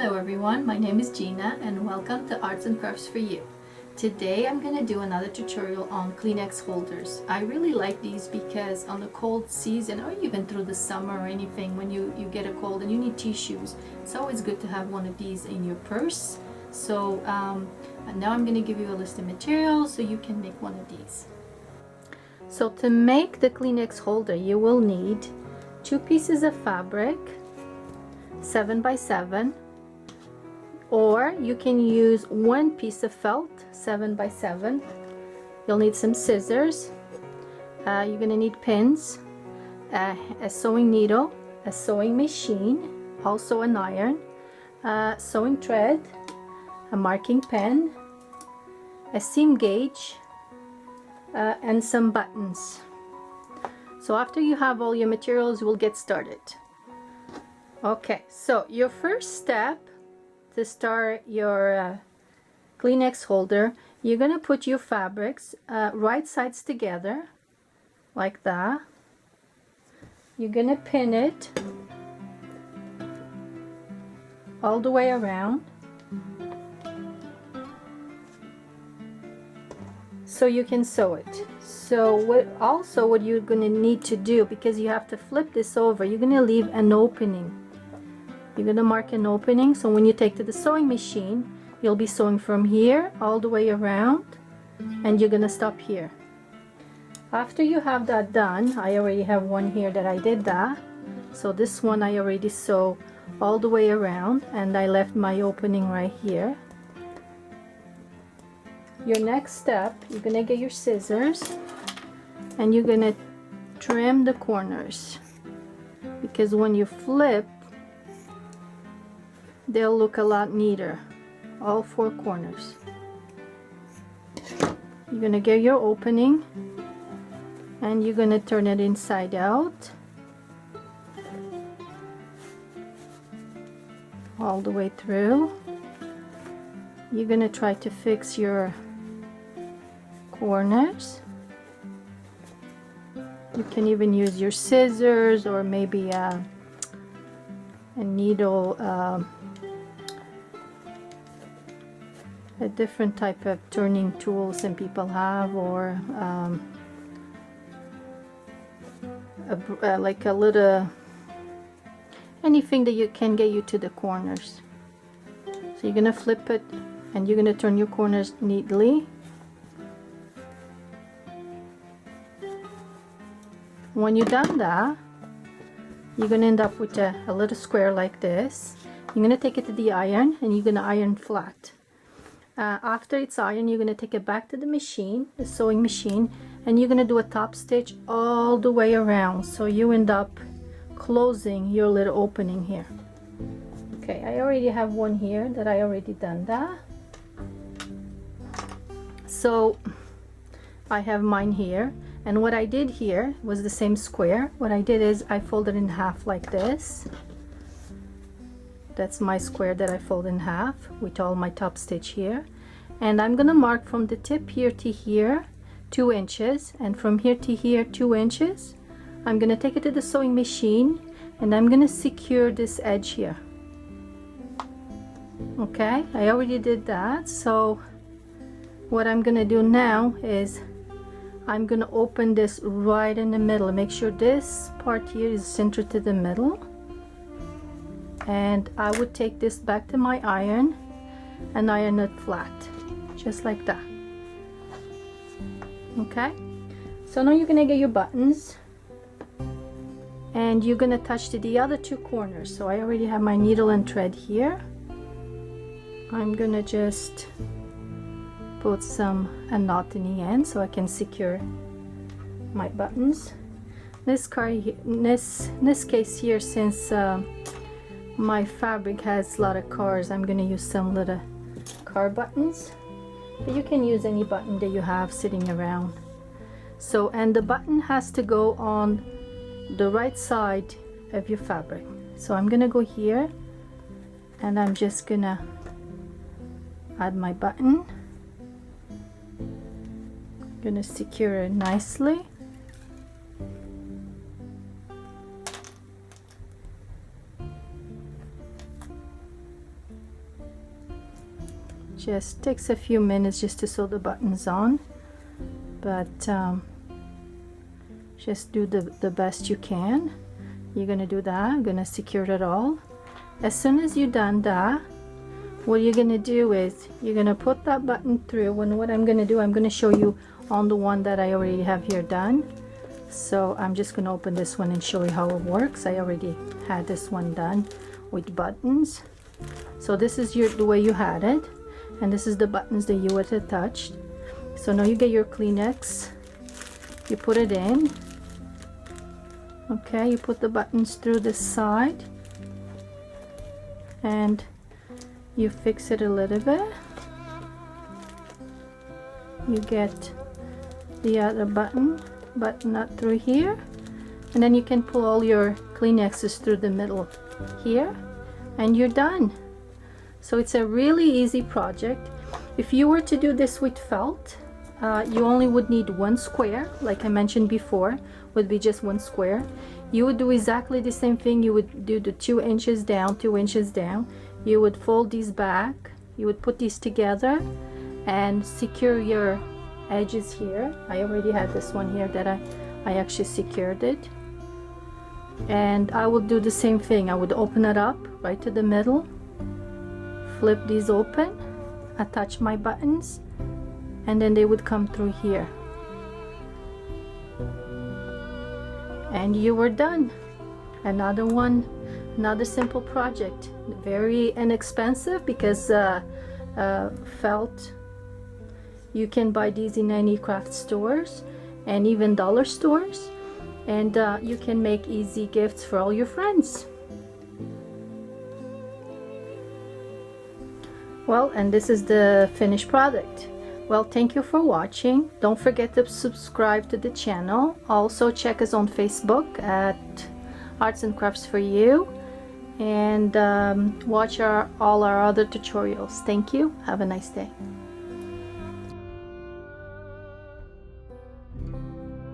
Hello everyone, my name is Gina and welcome to Arts and Crafts for You. Today I'm going to do another tutorial on Kleenex holders. I really like these because on the cold season or even through the summer or anything when you get a cold and you need tissues, it's always good to have one of these in your purse. So now I'm going to give you a list of materials so you can make one of these. So to make the Kleenex holder you will need 2 pieces of fabric, 7 by 7, or you can use 1 piece of felt, 7 by 7. You'll need some scissors, you're gonna need pins, a sewing needle, a sewing machine, also an iron, sewing thread, a marking pen, a seam gauge, and some buttons. So after you have all your materials, we'll get started. Okay, so your first step to start your Kleenex holder, you're gonna put your fabrics right sides together like that. You're gonna pin it all the way around so you can sew it. So what you're gonna need to do, because you have to flip this over, you're gonna leave an opening. You're going to mark an opening, so when you take to the sewing machine, you'll be sewing from here all the way around, and you're going to stop here. After you have that done, I already have one here that I did that. So this one I already sew all the way around, and I left my opening right here. Your next step, you're going to get your scissors, and you're going to trim the corners, because when you flip, they'll look a lot neater, all 4 corners. You're gonna get your opening and you're gonna turn it inside out all the way through. You're gonna try to fix your corners. You can even use your scissors or maybe a needle, a different type of turning tool some people have, or like a little, anything that you can get you to the corners. So you're gonna flip it and you're gonna turn your corners neatly. When you're done that, you're gonna end up with a little square like this. You're gonna take it to the iron and you're gonna iron flat. After it's ironed, you're going to take it back to the machine, the sewing machine, and you're going to do a top stitch all the way around, so you end up closing your little opening here. Okay, I already have one here that I already done that. So I have mine here, and what I did here was the same square. What I did is I folded in half like this. That's my square that I fold in half with all my top stitch here, and I'm gonna mark from the tip here to here 2 inches, and from here to here 2 inches. I'm gonna take it to the sewing machine and I'm gonna secure this edge here. Okay, I already did that. So what I'm gonna do now is I'm gonna open this right in the middle. Make sure this part here is centered to the middle. And I would take this back to my iron and iron it flat, just like that. Okay, so now you're gonna get your buttons and you're gonna attach to the other 2 corners. So I already have my needle and thread here. I'm gonna just put a knot in the end so I can secure my buttons. This case here, since my fabric has a lot of cars, I'm going to use some little car buttons, but you can use any button that you have sitting around. So, and the button has to go on the right side of your fabric. So I'm going to go here and I'm just going to add my button. I'm going to secure it nicely. Just takes a few minutes just to sew the buttons on, but just do the best you can. You're gonna do that. I'm gonna secure it all. As soon as you're done that, what you're gonna do is you're gonna put that button through, and what I'm gonna do, I'm gonna show you on the one that I already have here done. So I'm just gonna open this one and show you how it works. I already had this one done with buttons. So this is the way you had it, and this is the buttons that you would attach. So now you get your Kleenex, you put it in. Okay, you put the buttons through this side and you fix it a little bit. You get the other button up through here, and then you can pull all your Kleenexes through the middle here, and you're done. So it's a really easy project. If you were to do this with felt, you only would need one square, like I mentioned before, would be just one square. You would do exactly the same thing. You would do the 2 inches down, 2 inches down. You would fold these back, you would put these together and secure your edges here. I already had this one here that I actually secured it. And I would do the same thing. I would open it up right to the middle, flip these open, attach my buttons, and then they would come through here. And you were done. Another one, another simple project. Very inexpensive because felt, you can buy these in any craft stores and even dollar stores, and you can make easy gifts for all your friends. Well, and this is the finished product. Well, thank you for watching. Don't forget to subscribe to the channel. Also check us on Facebook at Arts and Crafts for You, and watch all our other tutorials. Thank you. Have a nice day.